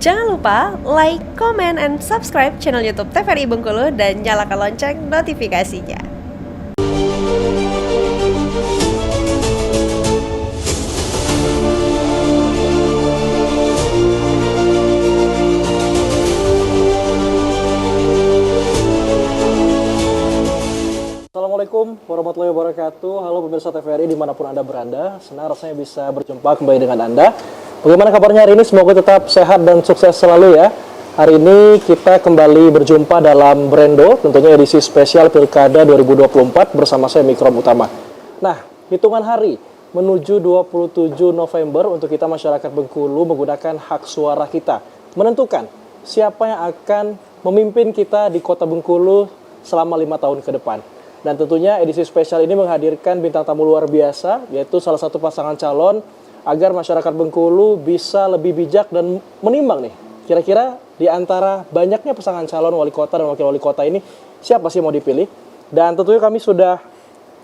Jangan lupa like, comment, and subscribe channel YouTube TVRI Bengkulu dan nyalakan lonceng notifikasinya. Assalamualaikum warahmatullahi wabarakatuh. Halo pemirsa TVRI dimanapun Anda berada. Senang rasanya bisa berjumpa kembali dengan Anda. Bagaimana kabarnya hari ini? Semoga tetap sehat dan sukses selalu ya. Hari ini kita kembali berjumpa dalam Brendo, tentunya edisi spesial Pilkada 2024 bersama saya Mikrom Utama. Nah, hitungan hari menuju 27 November untuk kita masyarakat Bengkulu menggunakan hak suara kita. Menentukan siapa yang akan memimpin kita di kota Bengkulu selama 5 tahun ke depan. Dan tentunya edisi spesial ini menghadirkan bintang tamu luar biasa, yaitu salah satu pasangan calon agar masyarakat Bengkulu bisa lebih bijak dan menimbang nih. Kira-kira di antara banyaknya pasangan calon wali kota dan wakil wali kota ini, siapa sih mau dipilih? Dan tentunya kami sudah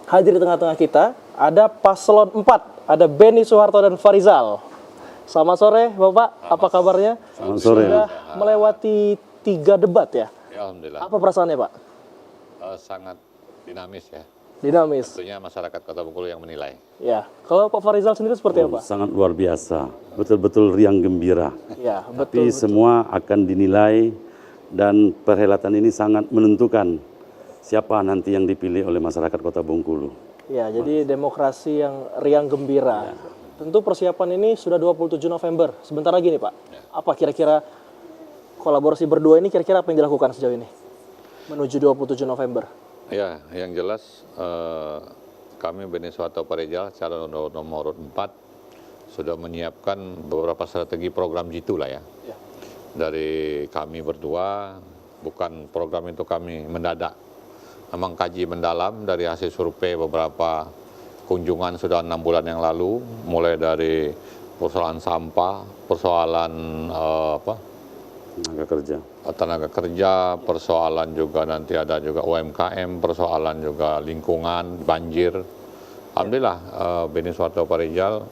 hadir di tengah-tengah kita. Ada paslon 4, ada Beni Soeharto dan Farizal. Selamat sore Bapak, apa kabarnya? Selamat sore. Sudah melewati 3 debat ya? Ya, alhamdulillah. Apa perasaannya Pak? Sangat dinamis ya. Dinamis. Tentunya masyarakat Kota Bengkulu yang menilai. Ya, kalau Pak Farizal sendiri seperti apa? Sangat luar biasa, betul-betul riang gembira. Ya, Tapi betul. semua akan dinilai dan perhelatan ini sangat menentukan siapa nanti yang dipilih oleh masyarakat Kota Bengkulu. Ya, jadi demokrasi yang riang gembira. Ya. Tentu persiapan ini sudah 27 November. Sebentar lagi nih Pak. Ya. Apa kira-kira kolaborasi berdua ini kira-kira apa yang dilakukan sejauh ini? Menuju 27 November. Ya, yang jelas kami Beni Soeharto Farizal calon nomor 4 sudah menyiapkan beberapa strategi program jitu lah ya. Ya. Dari kami berdua, bukan program itu kami mendadak. Memang kaji mendalam dari hasil survei beberapa kunjungan sudah 6 bulan yang lalu, mulai dari persoalan sampah, persoalan tenaga kerja, persoalan juga nanti ada juga UMKM, persoalan juga lingkungan, banjir. Alhamdulillah Beni Soeharto Farizal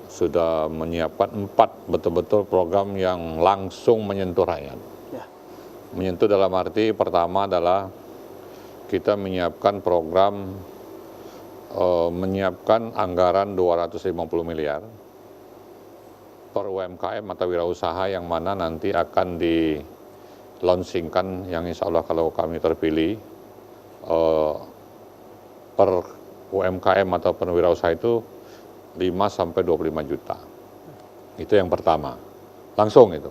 sudah menyiapkan 4 betul-betul program yang langsung menyentuh rakyat. Ya. Menyentuh dalam arti pertama adalah kita menyiapkan program menyiapkan anggaran 250 miliar per UMKM atau wirausaha yang mana nanti akan di-launchingkan yang insya Allah kalau kami terpilih per UMKM atau per wirausaha itu 5-25 juta. Itu yang pertama. Langsung itu.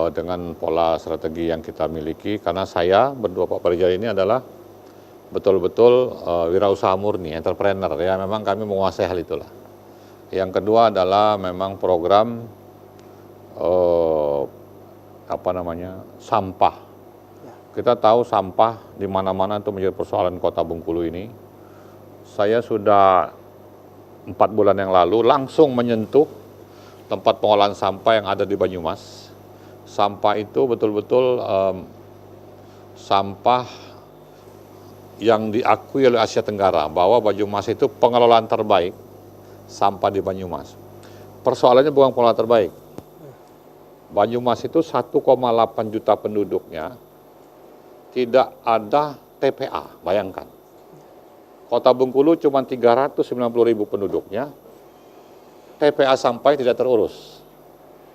Dengan pola strategi yang kita miliki, karena saya berdua Pak Farizal ini adalah betul-betul wirausaha murni, entrepreneur ya, memang kami menguasai hal itulah. Yang kedua adalah memang program sampah. Kita tahu sampah di mana-mana itu menjadi persoalan Kota Bengkulu ini. Saya sudah 4 bulan yang lalu langsung menyentuh tempat pengolahan sampah yang ada di Banyumas. Sampah itu betul-betul sampah yang diakui oleh Asia Tenggara bahwa Banyumas itu pengelolaan terbaik sampah di Banyumas. Persoalannya bukan pengelolaan terbaik. Banyumas itu 1,8 juta penduduknya, tidak ada TPA, bayangkan. Kota Bengkulu cuma 390.000 penduduknya, TPA sampah tidak terurus.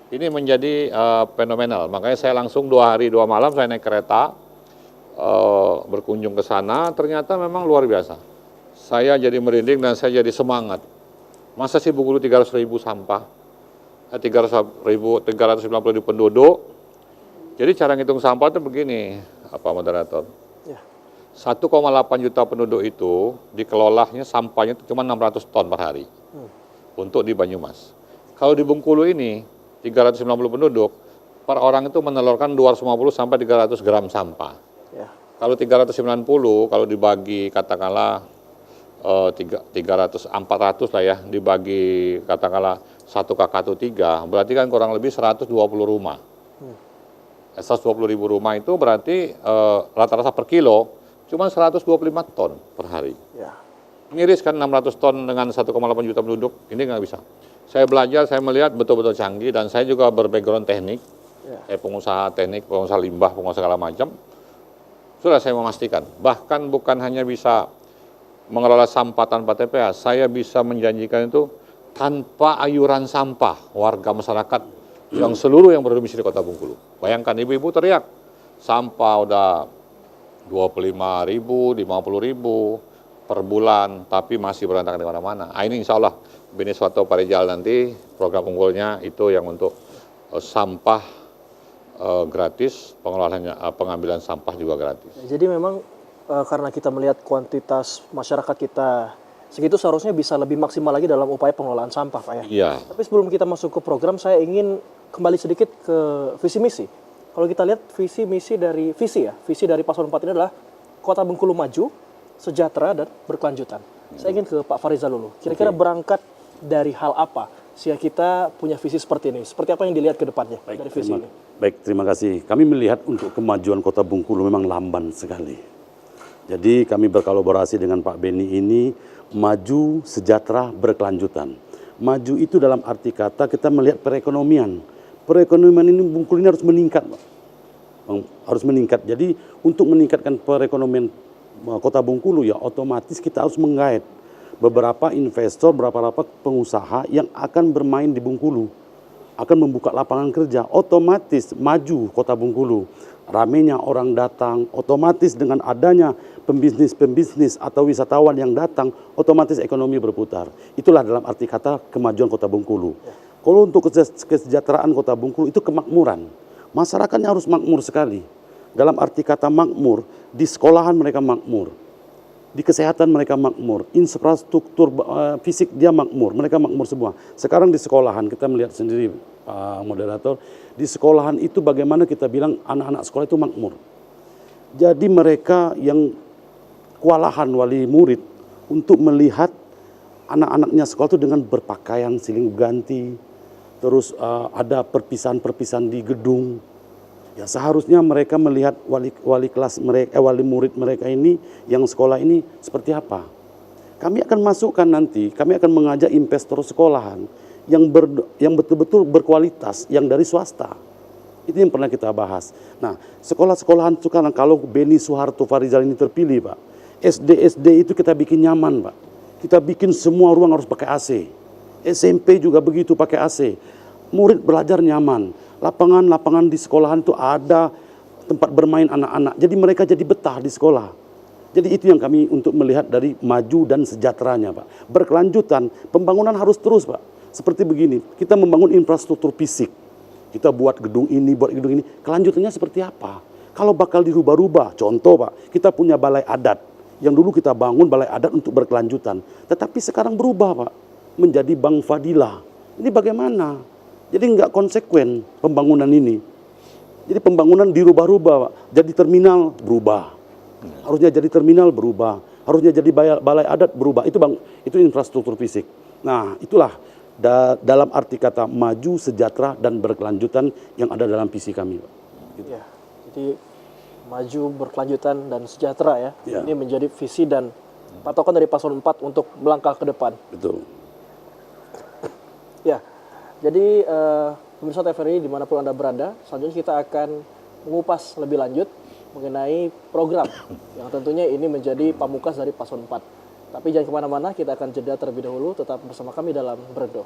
Ini menjadi fenomenal, makanya saya langsung 2 hari 2 malam saya naik kereta, berkunjung ke sana, ternyata memang luar biasa. Saya jadi merinding dan saya jadi semangat. Masa sih Bengkulu 300.000 sampah, 390.000 penduduk. Jadi cara ngitung sampah itu begini, moderator. Ya. 1,8 juta penduduk itu dikelolanya sampahnya itu cuma 600 ton per hari untuk di Banyumas. Kalau di Bengkulu ini 390 penduduk, per orang itu menelurkan 250 sampai 300 gram sampah. Ya. Kalau 390, kalau dibagi katakanlah 400 lah ya, dibagi katakanlah 1 kakak 3, berarti kan kurang lebih 120 rumah. 120.000 rumah itu berarti rata-rata per kilo cuma 125 ton per hari. Ya. Miris kan 600 ton dengan 1,8 juta penduduk, ini nggak bisa. Saya belajar, saya melihat betul-betul canggih dan saya juga berbackground teknik. pengusaha teknik, pengusaha limbah, pengusaha segala macam, sudah saya memastikan. Bahkan bukan hanya bisa mengelola sampah tanpa TPA, saya bisa menjanjikan itu tanpa ayuran sampah warga masyarakat yang seluruh yang berdomisili di Kota Bengkulu. Bayangkan ibu-ibu teriak, sampah udah 25.000, 50.000 per bulan, tapi masih berantakan di mana-mana. Ini insya Allah Beniswato Parijal nanti program unggulnya itu yang untuk sampah gratis, pengelolaannya, pengambilan sampah juga gratis. Jadi memang karena kita melihat kuantitas masyarakat kita segitu, seharusnya bisa lebih maksimal lagi dalam upaya pengelolaan sampah, Pak ya. Iya. Tapi sebelum kita masuk ke program, saya ingin kembali sedikit ke visi misi. Kalau kita lihat visi dari Paslon 4 ini adalah Kota Bengkulu maju, sejahtera dan berkelanjutan. Saya ingin ke Pak Farizal dulu. Kira-kira berangkat dari hal apa sehingga kita punya visi seperti ini? Seperti apa yang dilihat ke depannya dari visi ini? Baik, terima kasih. Kami melihat untuk kemajuan Kota Bengkulu memang lamban sekali. Jadi kami berkolaborasi dengan Pak Beni ini maju, sejahtera, berkelanjutan. Maju itu dalam arti kata kita melihat perekonomian. Perekonomian ini Bengkulu ini harus meningkat, Pak. Harus meningkat. Jadi untuk meningkatkan perekonomian Kota Bengkulu ya otomatis kita harus menggait beberapa investor, beberapa pengusaha yang akan bermain di Bengkulu, akan membuka lapangan kerja, otomatis maju Kota Bengkulu. Ramenya orang datang, otomatis dengan adanya pembisnis atau wisatawan yang datang, otomatis ekonomi berputar. Itulah dalam arti kata kemajuan Kota Bengkulu. Kalau untuk kesejahteraan Kota Bengkulu itu kemakmuran. Masyarakatnya harus makmur sekali. Dalam arti kata makmur, di sekolahan mereka makmur, di kesehatan mereka makmur, infrastruktur fisik dia makmur, mereka makmur semua. Sekarang di sekolahan kita melihat sendiri, Pak Moderator, di sekolahan itu bagaimana kita bilang anak-anak sekolah itu makmur. Jadi mereka yang kewalahan wali murid untuk melihat anak-anaknya sekolah itu dengan berpakaian silih ganti, terus ada perpisahan-perpisahan di gedung. Ya seharusnya mereka melihat wali kelas mereka, wali murid mereka ini yang sekolah ini seperti apa. Kami akan masukkan nanti, kami akan mengajak investor sekolahan yang betul-betul berkualitas, yang dari swasta. Itu yang pernah kita bahas. Nah, sekolah-sekolahan sekarang kalau Beni Soeharto Farizal ini terpilih, Pak, SD itu kita bikin nyaman, Pak. Kita bikin semua ruang harus pakai AC. SMP juga begitu pakai AC. Murid belajar nyaman. Lapangan-lapangan di sekolahan itu ada tempat bermain anak-anak. Jadi mereka jadi betah di sekolah. Jadi itu yang kami untuk melihat dari maju dan sejahteranya, Pak. Berkelanjutan, pembangunan harus terus, Pak. Seperti begini, kita membangun infrastruktur fisik. Kita buat gedung ini, buat gedung ini. Kelanjutannya seperti apa? Kalau bakal dirubah-rubah, contoh, Pak, kita punya balai adat. Yang dulu kita bangun balai adat untuk berkelanjutan. Tetapi sekarang berubah, Pak, menjadi Bank Fadilah. Ini bagaimana? Jadi nggak konsekuen pembangunan ini. Jadi pembangunan dirubah-rubah, Pak. Jadi terminal berubah. Harusnya jadi terminal berubah. Harusnya jadi balai adat berubah. Itu infrastruktur fisik. Nah, itulah dalam arti kata maju, sejahtera dan berkelanjutan yang ada dalam visi kami, Pak. Gitu. Ya, jadi maju, berkelanjutan dan sejahtera ya. Ya. Ini menjadi visi dan patokan dari Paslon 4 untuk melangkah ke depan. Betul. Ya. Jadi pemirsa TVRI dimanapun Anda berada, selanjutnya kita akan mengupas lebih lanjut mengenai program yang tentunya ini menjadi pamungkas dari Paslon 4. Tapi jangan kemana-mana, kita akan jeda terlebih dahulu, tetap bersama kami dalam Beredo.